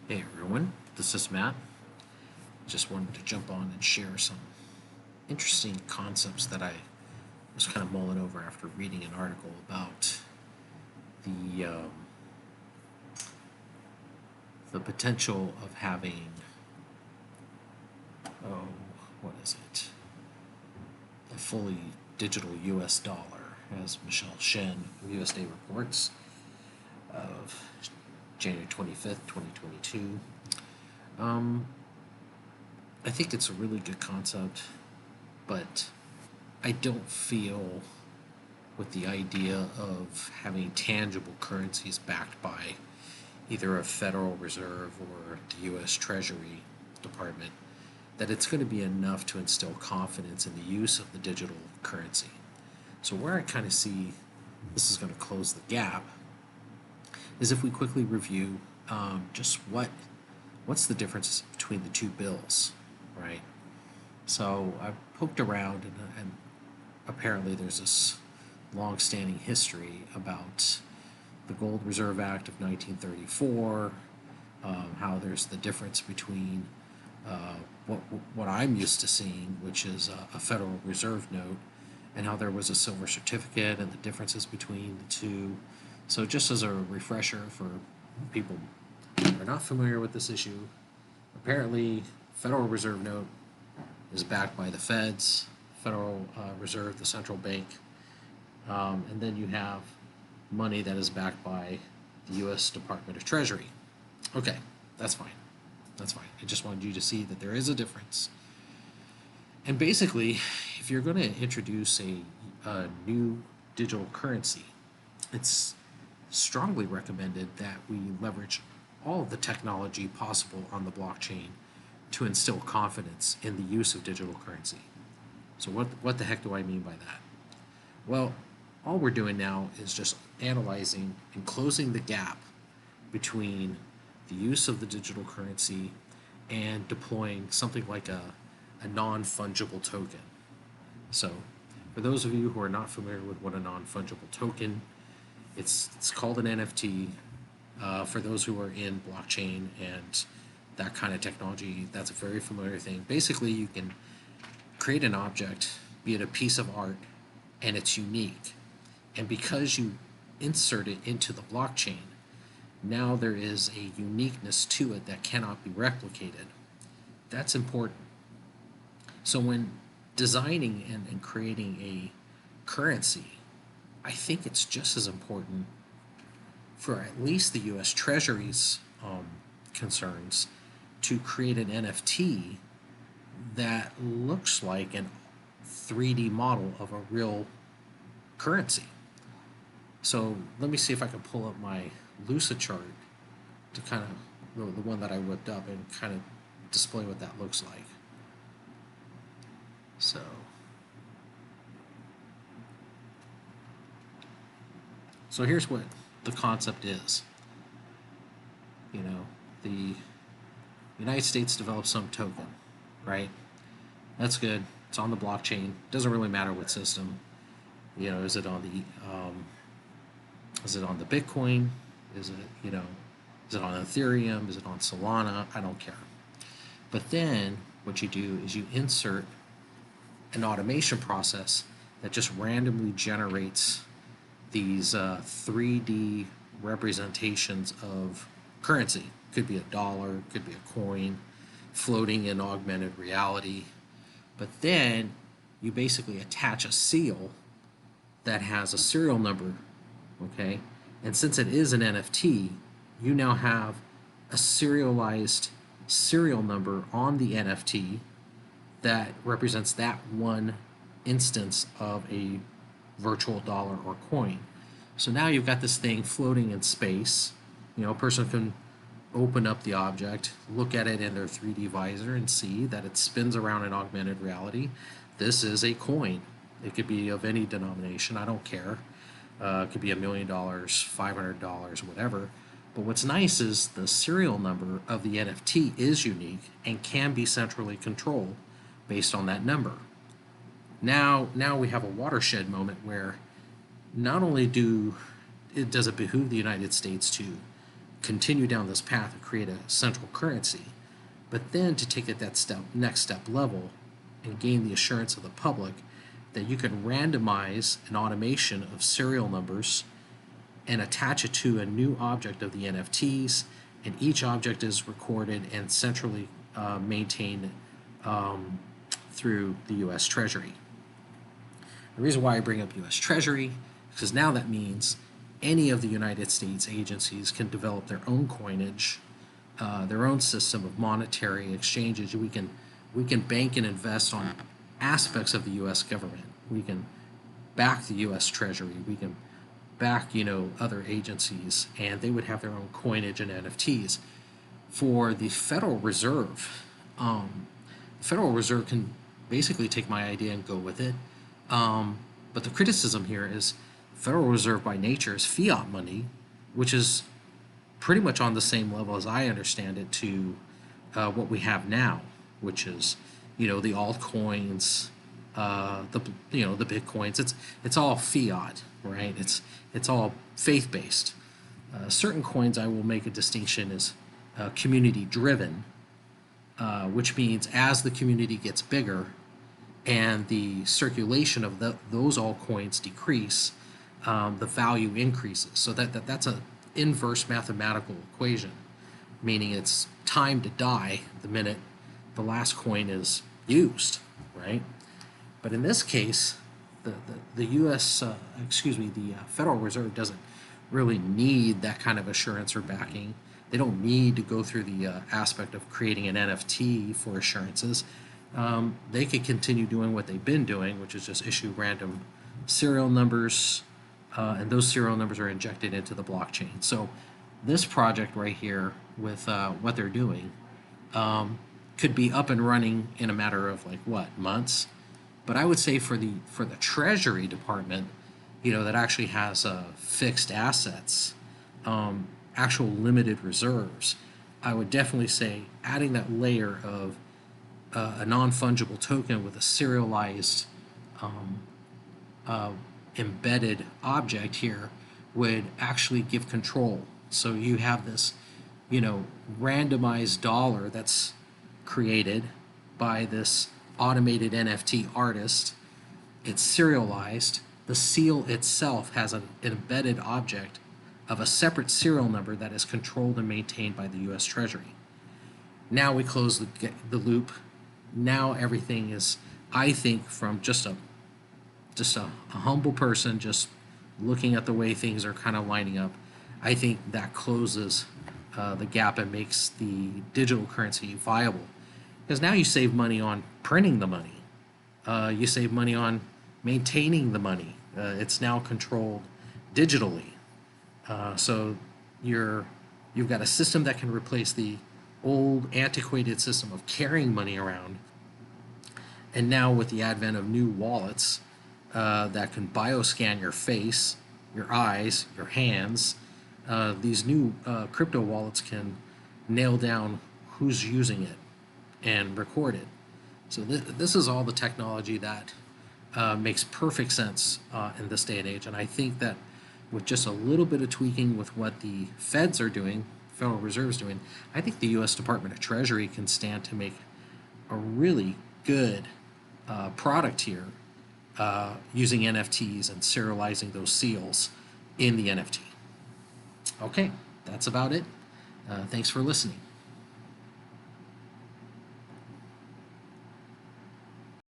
Hey everyone, this is Matt. Just wanted to jump on and share some interesting concepts that I was kind of mulling over after reading an article about the um, the potential of having oh what is it a fully digital U.S. dollar, as Michelle Shen from USA Reports of January 25th, 2022. Um, I think it's a really good concept, but I don't feel with the idea of having tangible currencies backed by either a Federal Reserve or the US Treasury Department that it's going to be enough to instill confidence in the use of the digital currency. So where I kind of see this is going to close the gap is if we quickly review just what's the difference between the two bills, right? So I poked around, and apparently there's this long-standing history about the Gold Reserve Act of 1934, how there's the difference between uh, what I'm used to seeing, which is a Federal Reserve note, and how there was a silver certificate and the differences between the two. So just as a refresher for people who are not familiar with this issue, apparently Federal Reserve note is backed by the Feds, Federal Reserve, the central bank, and then you have money that is backed by the U.S. Department of Treasury. Okay, that's fine. That's fine. I just wanted you to see that there is a difference. And basically, if you're going to introduce a new digital currency, it's strongly recommended that we leverage all of the technology possible on the blockchain to instill confidence in the use of digital currency. So what the heck do I mean by that? Well, all we're doing now is just analyzing and closing the gap between the use of the digital currency and deploying something like a non-fungible token. So for those of you who are not familiar with what a non-fungible token, it's called an NFT. For those who are in blockchain and that kind of technology, that's a very familiar thing. Basically, you can create an object, be it a piece of art, and it's unique. And because you insert it into the blockchain, now there is a uniqueness to it that cannot be replicated. That's important. So when designing and creating a currency, I think it's just as important for at least the US Treasury's concerns to create an NFT that looks like a 3D model of a real currency. So let me see if I can pull up my Lucid chart to kind of, the one that I whipped up, and kind of display what that looks like. So here's what the concept is. You know, the United States developed some token, right? That's good. It's on the blockchain. Doesn't really matter what system. You know, is it on the Bitcoin? Is it, is it on Ethereum? Is it on Solana? I don't care. But then what you do is you insert an automation process that just randomly generates these 3D representations of currency. Could be a dollar, could be a coin, floating in augmented reality. But then you basically attach a seal that has a serial number, okay? And since it is an NFT, you now have a serialized serial number on the NFT that represents that one instance of a virtual dollar or coin. So now you've got this thing floating in space. You know, a person can open up the object, look at it in their 3D visor, and see that it spins around in augmented reality. This is a coin. It could be of any denomination. I don't care. It could be $1 million, $500, whatever. But what's nice is the serial number of the NFT is unique and can be centrally controlled based on that number. Now we have a watershed moment where not only does it behoove the United States to continue down this path and create a central currency, but then to take it that next step level and gain the assurance of the public that you can randomize an automation of serial numbers and attach it to a new object of the NFTs, and each object is recorded and centrally maintained through the US Treasury. The reason why I bring up US Treasury is because now that means any of the United States agencies can develop their own coinage, their own system of monetary exchanges. We can bank and invest on aspects of the U.S. government. We can back the U.S. Treasury. We can back, other agencies, and they would have their own coinage and NFTs. For the Federal Reserve, the Federal Reserve can basically take my idea and go with it. But the criticism here is Federal Reserve by nature is fiat money, which is pretty much on the same level, as I understand it, to what we have now, which is the altcoins, the bitcoins. It's all fiat, right? It's all faith-based. Certain coins, I will make a distinction, is community-driven, which means as the community gets bigger and the circulation of those altcoins decrease, the value increases. So that's an inverse mathematical equation, meaning it's time to die the minute the last coin is used, right? But in this case, the U.S. The Federal Reserve doesn't really need that kind of assurance or backing. They don't need to go through the aspect of creating an NFT for assurances. They could continue doing what they've been doing, which is just issue random serial numbers, and those serial numbers are injected into the blockchain. So this project right here with what they're doing could be up and running in a matter of months. But I would say for the Treasury Department, that actually has fixed assets, actual limited reserves, I would definitely say adding that layer of a non-fungible token with a serialized embedded object here would actually give control. So you have this, randomized dollar that's created by this automated NFT artist. It's serialized. The seal itself has an embedded object of a separate serial number that is controlled and maintained by the US Treasury. Now we close the loop. Now everything is, I think, from just a humble person just looking at the way things are kind of lining up, I think that closes the gap and makes the digital currency viable. Because now you save money on printing the money. You save money on maintaining the money. It's now controlled digitally. So you've got a system that can replace the old antiquated system of carrying money around. And now with the advent of new wallets that can bioscan your face, your eyes, your hands, these new crypto wallets can nail down who's using it and record it. So this is all the technology that makes perfect sense in this day and age. And I think that with just a little bit of tweaking with what the feds are doing, Federal Reserve is doing, I think the U.S. Department of Treasury can stand to make a really good product here using NFTs and serializing those seals in the NFT. Okay, that's about it. Thanks for listening.